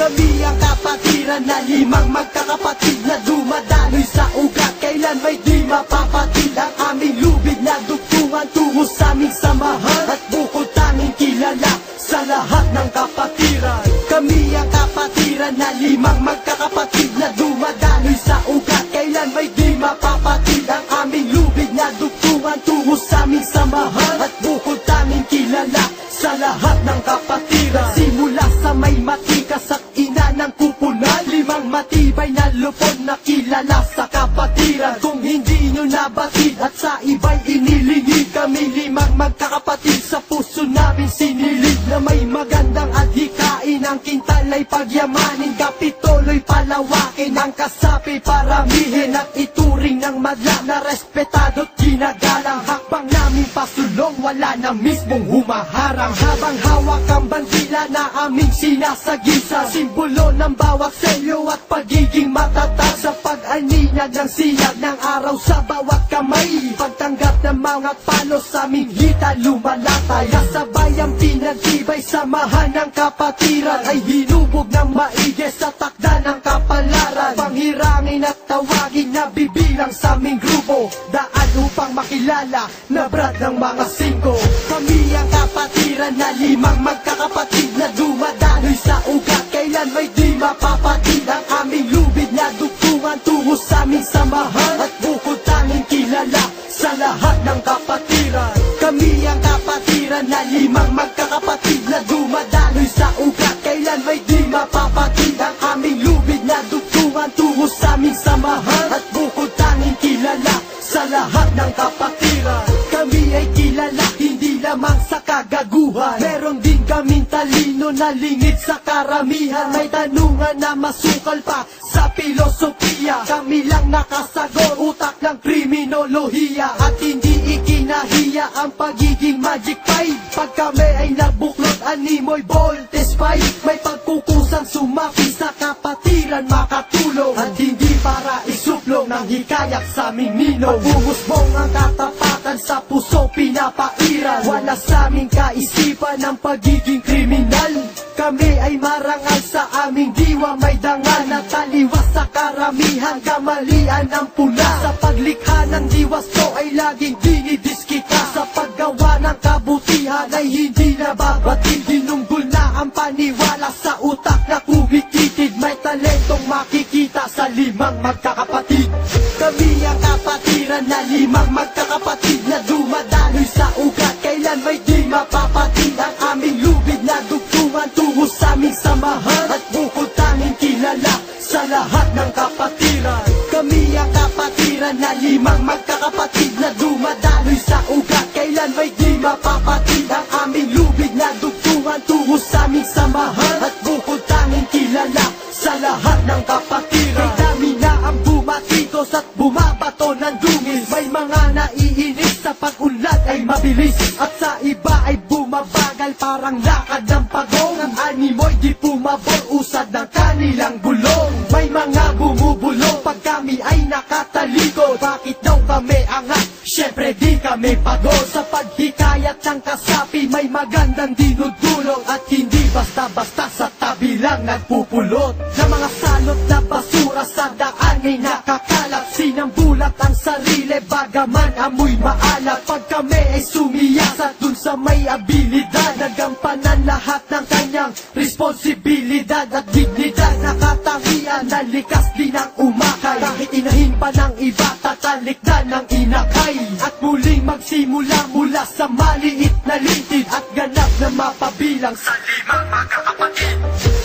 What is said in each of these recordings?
Kami ang kapatiran na limang magkakapatid na dumadaloy sa ugat. Kailan may di mapapatid ang aming lubid na dugtungan tungo sa aming samahan at bukod tanging kilala sa lahat ng kapatiran. Kami ang kapatiran na limang magkakapatid na dumadaloy sa ugat. Kailan may di mapapatid ang aming lubid na dugtungan tungo sa aming samahan at bukod tanging kilala sa lahat ng kapatiran. Simula sa may matikas at ina ng kupunan, limang matibay na lupon na kilala sa kapatiran. Kung hindi nyo nabatid at sa iba'y inilingid, kami limang magkakapatid sa puso namin sinilid. Na may magandang adhikain, ang kintal ay pagyamanin, kapitulo'y palawakin, ang kasapi paramihin at ituring ng madla na respetado't ginagalang. Hakbang namin pasulong, wala na mismong humaharang. Habang hawak ang bandila na aming sinasagisa, simbolo ng bawat selyo at pagiging matatag sa pag-aninag ng sinag ng araw sa bawat kamay. Pagtanggap ng mga palos sa aming hita lumalatay, kasabay ang pinagtibay samahan ng kapatiran ay hinubog ng maigi sa takda ng kapalaran. Panghirangin at tawagin na bibilang sa aming grupo, daan upang makilala na brad ng mga singko. Kami ang kapatiran na limang magkakapatid na dumadaloy sa ugat. Kailan may di mapapatid ang aming lubid na dugtungan tungo sa aming samahan at bukod tanging kilala sa lahat ng kapatiran. Kami ang kapatiran na limang magkakapatid na dumadaloy sa ugat. Kailan may di mapapatid ang aming lubid na dugtungan tungo sa aming samahan at bukod tanging kilala sa lahat ng kapatiran. Kami ay kilala hindi lamang sa kagaguhan, meron din kaming talino na lingid sa karamihan. May tanungan na masukal pa sa filosofiya, kami lang nakasagot, utak ng kriminolohiya. At hindi ikinahiya ang pagiging magic five. Pag kami ay nabuklod, animoy voltage five. May pagkukusang sumapi sa kapatiran makatulong, at hindi para isuplong ng hikayak sa aming nino. Pagbumusbong ang katapatan sa puso pinapairal, wala sa aming kaisipan ang pagiging kriminal. Kami ay marangal sa aming diwa, may dangal na taliwas sa karamihan, kamalian ang pula. Sa paglikha ng diwas to ay laging dinidiskita, sa paggawa ng kabutihan ay hindi nababatid. Dinunggol na ang paniwala sa utak na kumikitid, may talentong makikita sa limang magkakapatid. Kami ang kapatiran na limang magkakapatid na dumadaloy sa ugat. Kailan may di mapapatid ang aming lubid na dugtungan tungo sa aming samahan at bukod tanging kilala sa lahat ng kapatiran. Kami ang kapatiran na limang magkakapatid na dumadaloy sa ugat. Kailan may di mapapatid ang aming lubid na dugtungan tungo sa aming samahan at bukod tanging kilala sa lahat ng kapatiran. Kay dami na ang bumatikos at bumabato ng dungis, may mga naiinis sa pag-unlad ay mabilis, at sa iba ay bumabagal parang lakad ng pagong. Ang animoy di pumabor, usad ng kanilang gulong. May mga bumubulong pag kami ay nakatalikod, bakit daw kami angat? Syempre di kami pagod. Sa paghikayat ng kasapi may magandang dinudulong, at hindi basta-basta sa tabi lang nagpupulot ng mga salot na basura sa daan ay nakakalat. Sinambulat ang sarili bagaman amoy maalat. Pag kami ay sumiyasat dun sa may abilidad, nagampanan lahat ng kanyang responsibilidad at dignidad. Nakatangian na likas din ang umakay, kahit inahin pa ng iba tatalikdan ng inakay. At muling magsimula mula sa maliit na lintid, at ganap na mapabilang sa limang magkakapatid.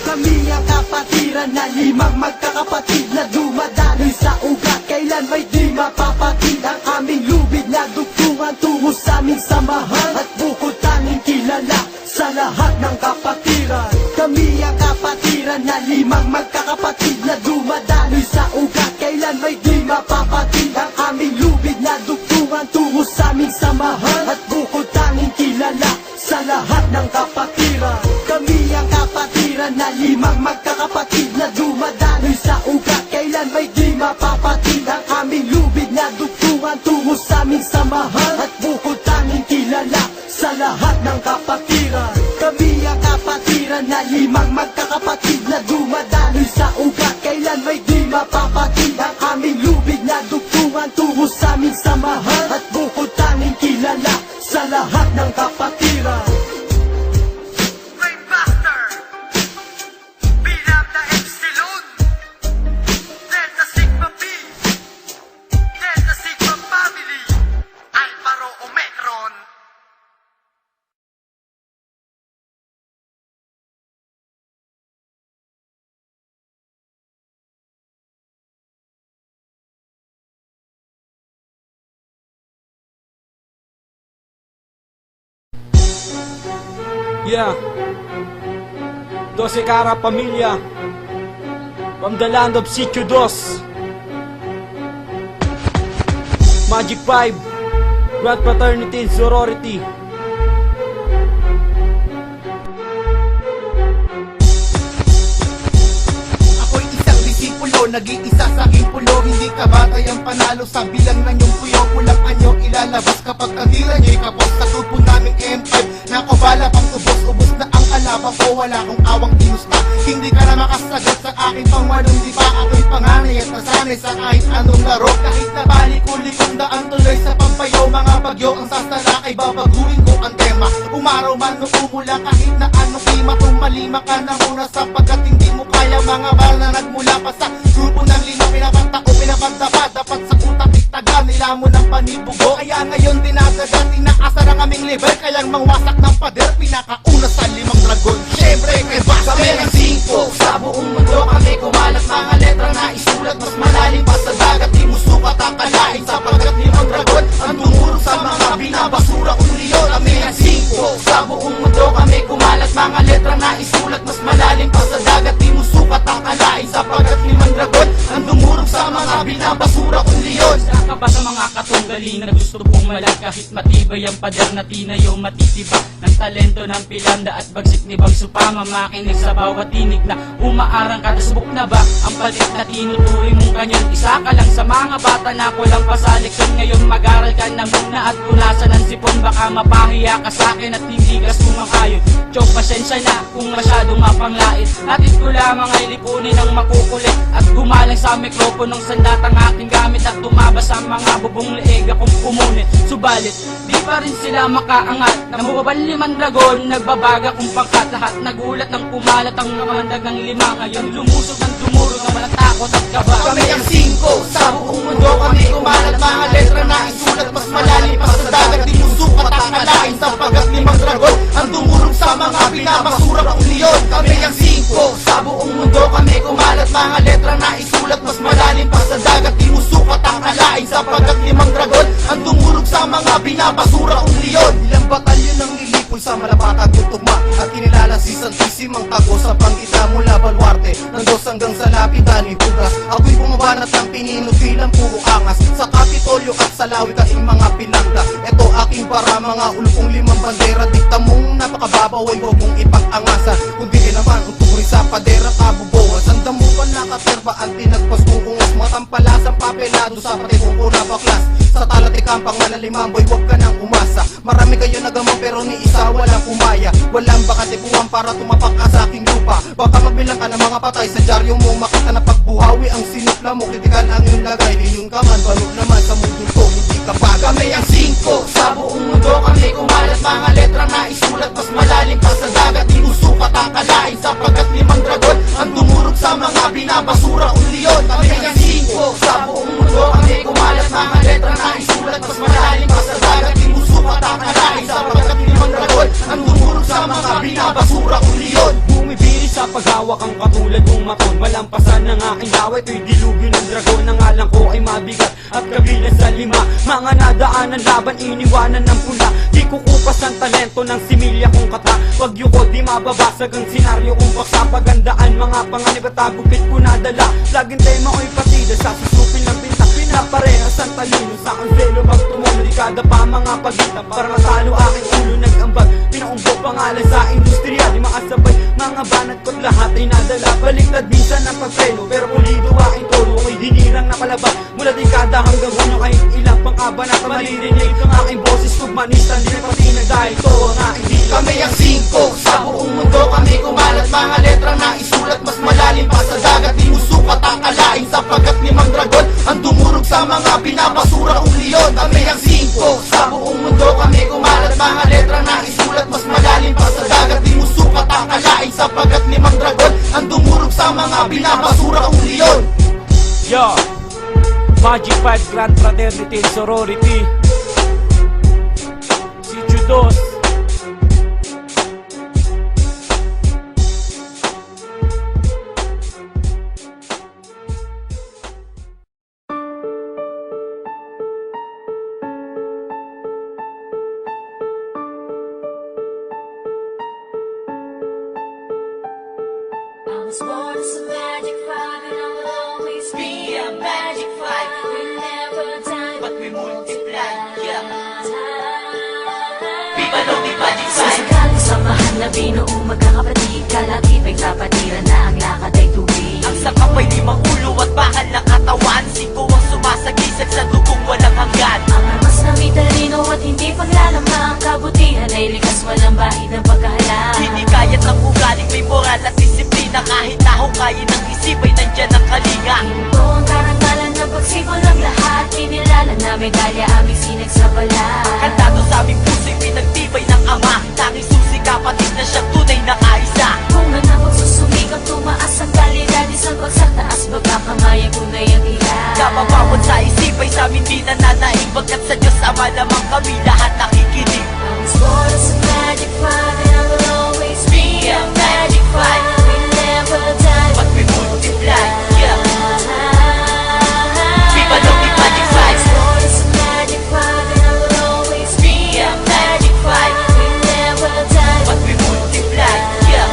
Kami ang kapatiran na limang magkakapatid na dumadaloy sa ugat. Kailan may di mapapatid ang aming lubid na dugtungan tungo sa aming samahan at bukod tanging kilala sa lahat ng kapatiran. Kami ang kapatiran na limang magkakapatid na dumadaloy sa ugat. Kailan may di mapapatid ang aming lubid na dugtungan tungo sa aming samahan at bukod tanging kilala sa lahat ng kapatiran. Kami ang kapatiran na limang magkakapatid na dumadaloy kailan may di mapapatid ang aming lubid na dugtungan tungo sa aming samahan at bukod tanging kilala sa lahat ng kapatiran. Rainmaster, Bilam na Epsilon, Delta Sigma P, Delta Sigma Family, Alpha Rho Omicron. Yeah. 12 cara pamilya from the land of Sitio 2. Magic 5, Grand Fraternity and Sorority. Ako'y isang disipulo, nag-iisa sa aking pulo. Hindi ka batay ang panalo sa bilang ng iyong puyo. Pulang anyo ilalabas kapag ang hila nyo'y kapos. Sa tupo naming M5, nakabala pang ubos-ubos na ang kalabang ko. Wala kong awang ginusta, hindi ka na makasagat sa aking pangwanong di pa. Ako'y panganay at nasanay sa kahit anong laro. Kahit na balik-ulikong daan tuloy sa pampayaw. Mga bagyo ang sasala ay babaguhin ko ang tema. Umaraw man o umula kahit na anong klima. Tumalima ka na muna sapagkat hindi mo kaya. Mga bal na nagmula pa sa grupo ng lima. Pinapantao, pinapantapa, dapat sa utak itaga nila mo ng panibugo. Kaya ngayon dinadagat, inaasar ang aming level. Kayang mangwasak ng pader, pinakauna sa 5 dragon. Siyempre kay Basta kami ng 5 sa buong mundo. Kami kumalat mga letra na isulat. Mas malalim pa sa dagat, di mo sukat ang kalain. Sapagkat 5 dragon ang tumurong sa mga binabasura kong leon. Kami ng 5 sa buong mundo. Kami kumalat mga letra na isulat. Mas malalim pa sa dagat, di mo sukat ang kalain. Sapagkat 5 dragon ang tumurong sa mga binabasura kong leon. Saka ba sa mga katunggali na gusto pong malag kahit matibay ang pader na tinayo matitiba ng talento ng pilanda at bagsik ni Bang Supama. Makinig sa bawat tinig na umaarang ka. Subok na ba ang palit na tinuturing mong kanyan? Isa ka lang sa mga bata na kulang pa sa leksyon. Ngayon mag-aral ka na muna at punasan ng sipon. Baka mapahiya ka sa akin at hindi ka sumang-ayon. Chok, pasensya na kung masyadong mapanglait. Hatid ko lamang ay lipunin ang makukulit at gumalang sa mikroponong sandatang aking gamit at tumabas sa mga bubong leeg akong pumunit. Subalit, di pa rin sila makaangat. Namubabal 5 dragon, nagbabaga kung pangkat. Lahat nagulat ng kumalat ang kamandag ng 5. Ngayon lumusog ng dumuro na walang takot at kaba. Kami ang 5 sa buong mundo. Kami kumalat mga letra na isulat. Mas malalim pa sa dagat, di mo sukat ang kalain. Sapagkat 5 dragon ang dumurog sa mga binabasura kong leon. Kami ang 5 sa buong mundo. Kami kumalat mga letra na isulat. Mas malalim pa sa dagat, di mo sukat ang kalain. Sapagkat 5 dragon ang dumurog sa mga binabasura kong leon. Ilang batalyon ang nilipol sa malapatag yung tugma at kinilala si Santissimang Tago sa pangita mula Baluarte ng Dos hanggang sa Lapitan ni Bugas. Ako'y bumabanat ng pininot bilang puro angas sa Kapitolyo at sa Lawi kaing mga pinangga. Ito aking para mga ulpong 5 bandera. Dikta mong napakababaw ay huwag mong ipag-angasan, kundi naman uturin sa padera kabubuwas. Ang damukan nakaterba ang tinagpas kong ungas. Mga tampalasang papelado sa patikong na baklas. Sa talatikang panganaliman boy, huwag ka nang umasa. Marami kayo nagamang pero ni isa walang umaya. Walang bakatipuan para tumapak ka sa aking lupa. Baka magbilang ka ng mga patay sa dyaryo mo. Makita na pagbuhawi ang sinupla mo. Kritikan ang iyong lagay, liyon ka man, balog naman sa mundo to, hindi ka pa. Kami ang 5 sa buong mundo. Kami kumalat mga letra na isulat. Mas malalim pa sa dagat, di usukat ang kalain. Sapagkat 5 dragon ang dumurog sa mga binabasura kong leon. Kami ang 5 sa buong mundo. Kami kumalat mga letra na isulat. Mas malalim pa sa dagat, di usukat ang kalain. Sapagkat 5 dragon ang dumurog sa mga binabasura kong leon. Bumibili sa paghawak ang katulad kong maton. Malampasan ng aking laway, ito'y dilugyo ng dragon. Ang alang ko ay mabigat at kabilang sa 5. Mga nadaanan laban, iniwanan ng pula. Di kukupas ang talento ng similya kong kata. Wag yuko, di mababasag ang senaryo kong paksa. Pagandaan mga panganib at agupit ko nadala. Laging tema ko'y partida sa susupin ng pinta. Pinaparehas ang talino sa konselo. Pag tumulo, di kada pa mga pagitan. Para matalo aking ulo nag-ambag. Pinaumbok pangalan sa industriya. Di makasabay mga banat ko't lahat ay nadala. Baliktad minsan ng pagpreno, pero pulido aking tolo. Ako'y dinirang napalabas mula dekada hanggang hunyo. Kahit ilang pang-aba na maririnig ang aking boses. Tugmanista, di na patinag dahil to ang aking dila. Kami ang 5 sa buong mundo. Kami kumalat mga letra na isulat. Mas malalim pa sa dagat, di usukat ang Magic 5 Grand Fraternity and Sorority, si Judos. I was born as a magic five, and I will always be a magic five. We never die, but we multiply. Yeah. Viva Lomi Magic Sa Five. sakaling samahan na binuong magkakapatid, kalakipay kapatiran na ang lakad ay tubig. Ang sakap ay 5 ulo at bakal na katawan. 5 ang sumasagisag sa dugong walang hanggan. Ang armas na may talino at hindi paglalamang, kabutihan ay likas, walang bahid ng pagkahalang. Hindi kayat ng ugaling may moral at disiplina. Kahit taong kaya ng isip ay nandyan ang kalinga. Ito ang karangalan ng pagsipol ng lahat, kinilala na medalya aming sinag sa balat. Kantado sa aming puso'y pinagtibay ng ama. Tanging susi kapatid na siyang tunay na kaisa. Kung nga na pagsusumikap, tumaas ang kalidad, isang bagsak taas, baba kamay ang tunay ang hirap. Kapabawat sa isip ay sa amin di nananaig. Bagkat sa Diyos Ama lamang kami lahat nakikinig. I was born as a magic five, and I will always be a magic five. We never die, But we multiply, yeah. Viva Lomi Magic I Five. was born as a magic five, and I will always be a magic five. We never die, But we multiply, yeah.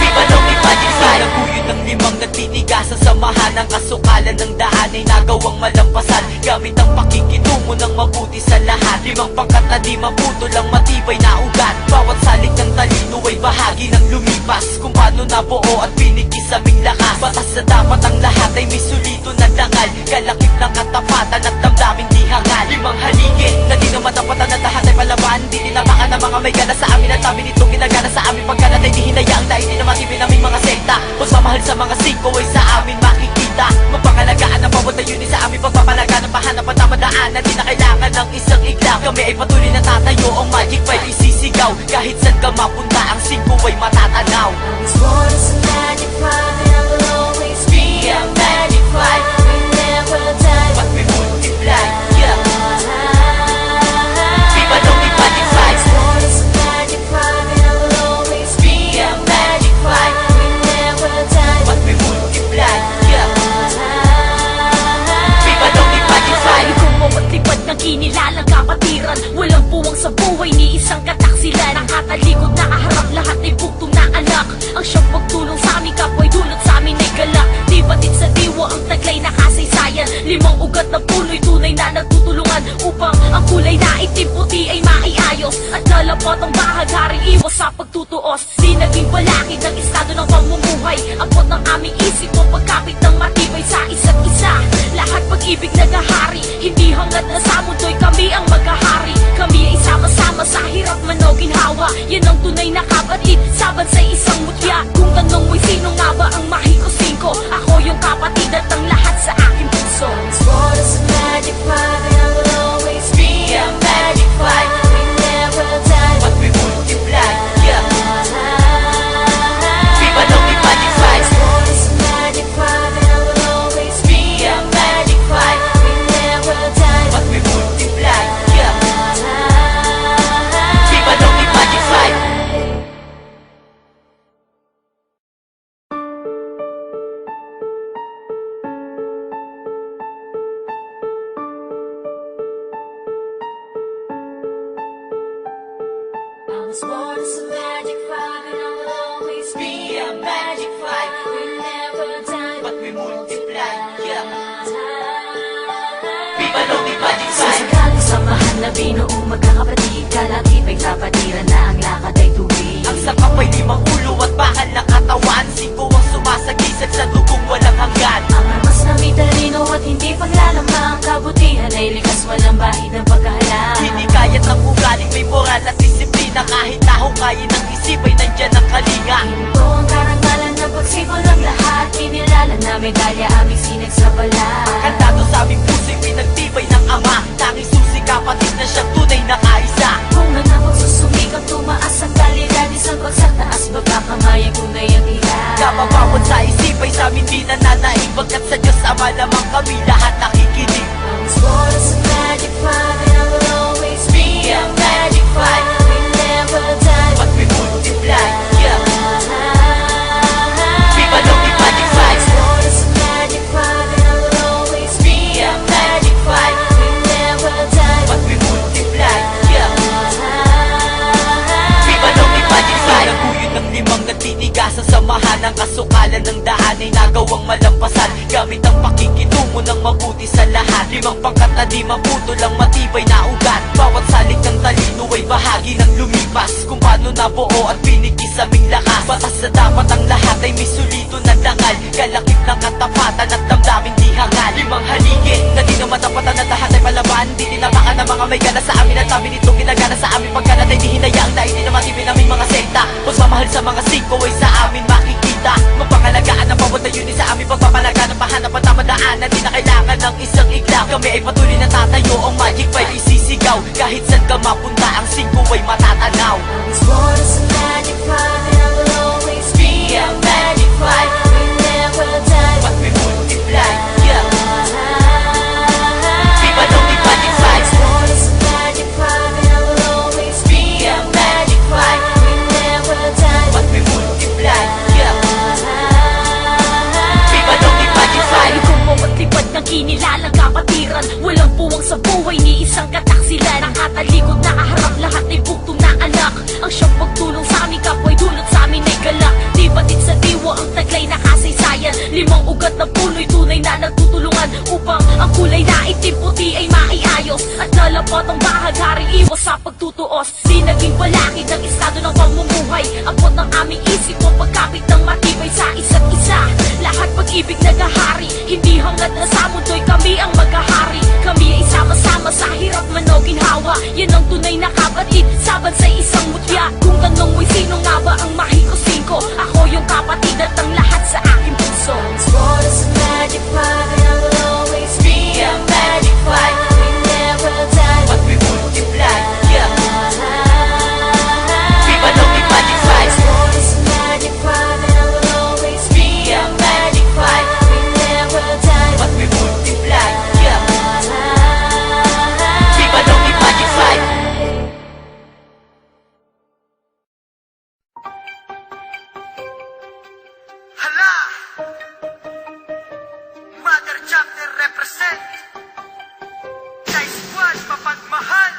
Viva Lomi Magic Five. Naguyod ng 5 nagtitigas sa samahan. Ang kasukalan ng daan ay nagawang malampasan. Gamit ang pakikitungo ng mabuti sa lahat. 5 pangkat na di maputo lang matibay na ugat. Bawat salik ng talino ay bahagi ng lumipas. Kung paano nabuo at pinikis aming lakas. Batas na dapat ang lahat ay may sulito na dangal. Kalakip ng katapatan at damdaming di hangal. 5 haligi na di naman tapatan at lahat ay palaban. Di tinapakan ng mga may gana sa amin at amin itong ginagana sa amin. Pagkalat ay di hinayaang dahil di na matibin aming mga sekta. Pagmamahal sa mga singko ay sa amin makikita. Mapangalagaan ang bawat ayunin sa amin. Pagpapalaga ng pahanap at tamadaan na di na kailangan ng isang iglaw. Kami ay patuloy na tatayo ang Magic 5 isisigaw. Kahit saan ka mapunta ang singko ay matatanaw. I was born as a magic five, and I will always be a magic five. We never die, But we multiply, yeah. Viva Lomi Magic I Five. was born as a magic five, and I will always be a magic five. We never die, But we multiply, yeah. Viva Lomi Magic Five. Kung bawat lipad na kinilalang kapatiran, walang puwang sa buhay ni isang kataksilan. Nakatalikod, nakaharap, lahat ay buktong na anak. Ang siyang pagtulong sa aming kapwa'y dulot sa amin ay galak. Di batid sa diwa ang taglay na kasaysayan. 5 ugat na puno'y tunay na nagtutulungan upang ang kulay na itim puti ay maiayos. At lalapat ang bahagaring iwas sa pagtutuos. Di naging balakid ng estado ng pamumuhay. Apot ng aming isip o pagkapit ng matibay sa isa't isa. Lahat pag-ibig nagahari, hindi hangad na sa mundo'y kami ang maghahari. Kami ay sama-sama sa hirap man o ginhawa. Yan ang tunay na kapatid, saban sa isang mutya. Kung tanong mo'y sino nga ba ang mahikusin ko, ako yung kapatid at ang lahat sa aking puso. I was born as a magic five, and I will always be a magic five. We never die, But we multiply, yeah. Viva Lomi Magic I Five. was born as a magic five, and I will always be a magic five. We never die, But we multiply, yeah. Viva Lomi Magic Five. I was born as a magic five, and I will always be a magic five. We never die, But we multiply, yeah. Viva Lomi Magic sa Five. sakaling samahan na binuong magkakapatid, kalakipay kapatiran na ang lakad ay tubig. Ang sakap ay 5 ulo at bakal na katawan. 5 ang sumasagisag sa dugong walang hanggan. Ang armas na may talino at hindi paglalamang, kabutihan ay likas, walang bahid ng pagkahalang. Hindi kayat ng ugaling may moral at disiplina. Kahit taong kaya ng isip ay nandyan ang kalinga. Ito ang karangalan ng pagsipol ng lahat, kinilala na medalya aming sinag sa balat. Kantado sa aming puso'y pinagtibay ng ama. Tanging susi kapatid na siyang tunay na kaisa. Kung nga na pagsusumikap, tumaas ang kalidad, isang bagsak taas, baba kamay ang tunay ang hirap. Kapabawat sa isip ay sa amin di nananaig. Bagkat sa Diyos Ama Sama naman kami lahat nakikinig. It's born as a magic five, and I will always be a magic five. We never die, But we multiply, yeah. Viva los Magic Five. it's born as a magic five, and I will always be a magic five. We never die, But we multiply, yeah. Viva los Magic Five. Naguyod ng limang natitigas sa samahan ng kasukalan ng daan ay nagawang malampasan gamit ang pakikitungo ng mabuti sa lahat. Limang pangkat na di maputo lang matibay na ugat. Bawat salik ng talino ay bahagi ng lumipas kung paano nabuo at pinikis aming lakas. Batas na dapat ang lahat ay may sulito na dangal, kalakip ng katapatan at damdamin di hangal. Limang haligi na di na matapatan at lahat ay palaban. Di tinapakan ng mga may gana sa amin at amin itong ginagana sa amin. Pagkalat ay di hinayaang na hindi na matibay naming mga sekta. Pagmamahal sa mga siko ay sa amin makikita. Mapangalagaan ang bawat na yun sa amin. Pagpapalaga ng pahanap at tamadaanan, di na kailangan ng isang iglap. Kami ay patuloy na tatayo, ang Magic Five isisigaw. Kahit saan ka mapunta, ang singko ay matatanaw. it's born as a magic five, and I will always be a magic five. We never die, But we multiply, yeah. Viva los Magic Five. it's born as a magic five, and I will always be a magic five. We never die, But we multiply, yeah. Viva los Magic Five. Tayo kumawat-lipad ng kinilalang kapatiran. Walang puwang sa buhay ni isang kataksilan. Nakatalikod, nakaharap, lahat ay buktong na anak. Ang siyang pagtulong sa aming kapwa ay dulot sa amin ay galak. Di batid sa diwa ang taglay na kasaysayan. Limang ugat na puno'y tunay na nagtutulungan upang ang kulay na itim puti ay maiayos. At lalapot ang bahagharing iwas sa pagtutuos. Di naging balakid ang estado ng pamumuhay. Abot ng aming isip o pagkapit ng matibay sa isa't isa. Lahat pag-ibig nagahari, hindi hangad na sa mundo'y kami ang maghahari. Kami ay sama-sama sa hirap man o ginhawa. Yan ang tunay na kapatid, saban sa isang mutya. Kung tanong mo'y sino nga ba ang mahikusin ko, ako yung kapatid at ang lahat sa aking puso. It's born as a magic five, and I will always be a magic five. We never die, But we multiply, yeah. Viva los Magic Five. it's born as a magic five, and I will always be a magic five. We never die, But we multiply, yeah. Viva los Magic Five. Hala! Mother Chapter represent Kay Squad mapagmahal.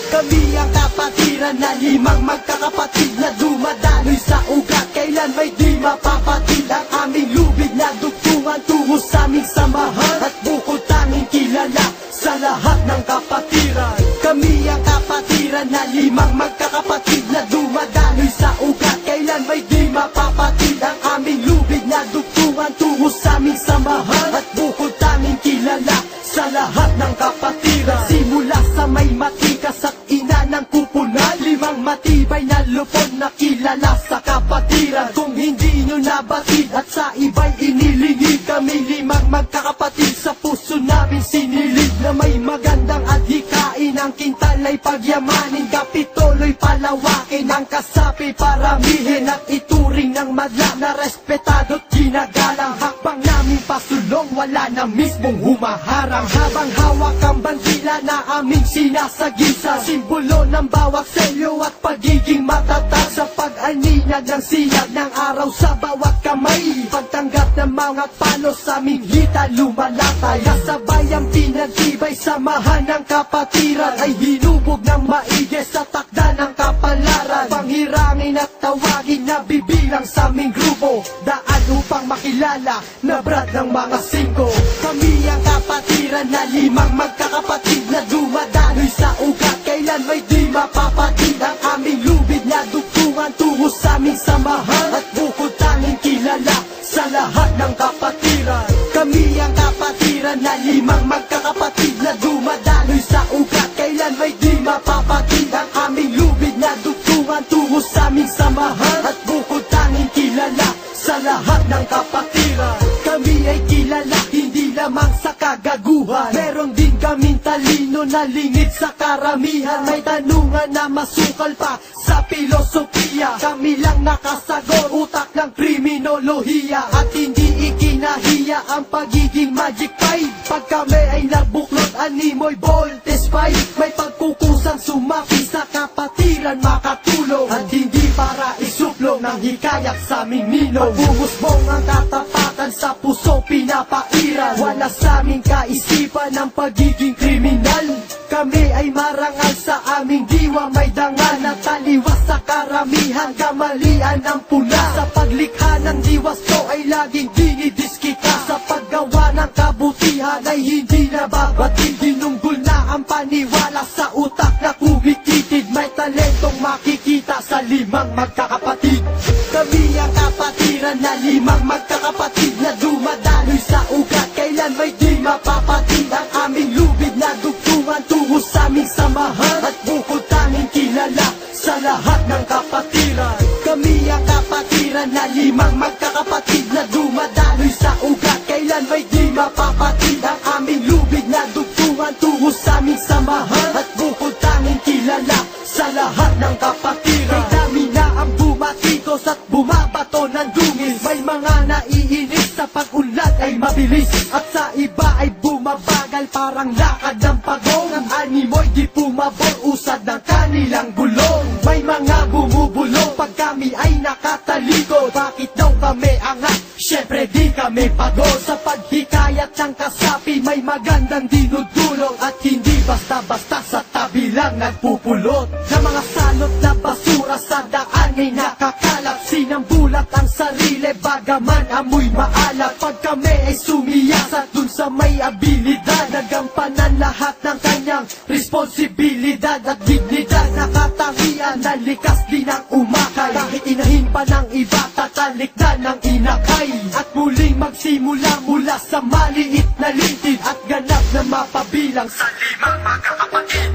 Kami ang kapatiran na limang magkakapatid na dumadaloy sa ugat. Kailan may di mapapatid ang aming lubid na dugtungan tungo sa aming samahan at bukod tanging kilala sa lahat ng kapatiran. Kami ang kapatiran na limang magkakapatid na dumadaloy sa ugat. Kailan may di mapapatid ang aming lubid na dugtungan tungo sa aming samahan at bukod tanging kilala sa lahat ng kapatiran. Simula sa may matikas at ina ng kupunan, limang matibay na lupon na kilala sa kapatiran. Kung hindi nyo nabatid at sa iba'y inilingid, kami limang magkakapatid sa puso namin sinilid. Na may magandang adhikain, ang kintal ay pagyamanin, kapitulo'y palawakin, ang kasapi paramihin at ituring ng madla na respetado't ginagalang. Hakbang namin pasulong, wala na mismong humaharang. Habang hawak ang bandila na aming sinasagisa, simbolo ng bawat selyo at pagiging matatag sa pag-aninag ng sinag ng araw sa bawat kamay. Pagtanggap ng mga palos sa aming hita lumalatay, kasabay ang pinagtibay samahan ng kapatiran ay hinubog ng maigi sa takda ng kapalaran. Panghirangin at tawagin na bibilang sa aming grupo, daan upang makilala na brad ng mga singko. Kami ang kapatiran na limang magkakapatid na dumadaloy sa ugat. Kailan may di mapapatid ang aming lubid na dugtungan tungo sa aming samahan at bukod tanging kilala sa lahat ng kapatiran. Kami ang kapatiran na limang magkakapatid na dumadaloy sa ugat. Kailan may di mapapatid ang aming lubid na dugtungan tungo sa aming samahan at bukod tanging kilala sa lahat ng kapatiran. Kami ay kilala hindi lamang sa kagaguhan, meron din kaming talino na lingid sa karamihan. May tanungan na masukal pa sa filosofiya, kami lang nakasagot, utak ng kriminolohiya at hindi ikinahiya enerhiya ang pagiging Magic 5. Pag kami ay nabuklod, animoy voltage 5. May pagkukusang sumapi sa kapatiran, makatulong at hindi para isuplong ng hikayat sa aming ninong. Pagbumusbong ang katapatan sa puso pinapairan, wala sa aming kaisipan ng pagiging kriminal. Kami ay marangal sa aming diwa, may dangal na taliwas sa karamihan, kamalian ang pula. Sa paglikha ng diwas to ay laging dinidiskita, sa paggawa ng kabutihan ay hindi nababatid. Dinunggol na ang paniwala sa utak na kumititid, may talentong makikita sa limang magkakapatid. Kami ang kapatiran na limang magkakapatid na dumadaloy sa ugat, kailan may di mapapatid ang aming lubid na dugtungan tungo sa aming samahan at bukod tanging kilala sa lahat ng kapatiran. Kami ang kapatiran na limang magkakapatid na dumadaloy sa ugat, kailan may di mapapatid ang aming lubid na dugtungan tungo sa aming samahan at bukod tanging kilala sa lahat ng kapatiran. Kay dami na ang bumatikos at bumabato ng dungis, may mga naiinis sa pag-unlad ay mabilis at sa iba ay bumabagal parang lakad ng pagong. Ang animoy di pumabor usad ng kanilang gulong, may mga bumubulong pag kami ay nakatalikod. Bakit daw kami angat? Syempre di kami pagod. Sa paghikayat ng kasapi may magandang dinudulong at hindi basta-basta sa tabi lang nagpupulot na mga salot na basura sa daan ay nakakalat. Sinambulat ang sarili bagaman amoy maalat. Pag kami ay sumiyasat dun sa may abilidad, nagampanan lahat ng kanyang responsibilidad at dignidad. Nakatangian na likas din ang umakay, kahit inahin pa ng iba tatalikdan ng inakay. At muling magsimula mula sa maliit na lintid at ganap na mapabilang sa limang magkakapatid.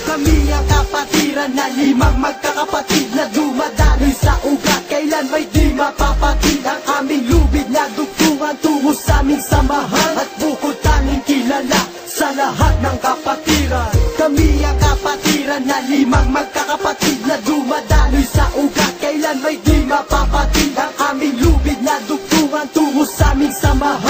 Kami ang kapatiran na limang magkakapatid na dumadaloy sa ugat, kailan may di mapapatid ang aming lubid na dugtungan tungo sa aming samahan at bukod tanging kilala sa lahat ng kapatiran. Kami ang kapatiran na limang magkakapatid na dumadaloy sa ugat, kailan may di mapapatid ang aming lubid na dugtungan tungo sa aming samahan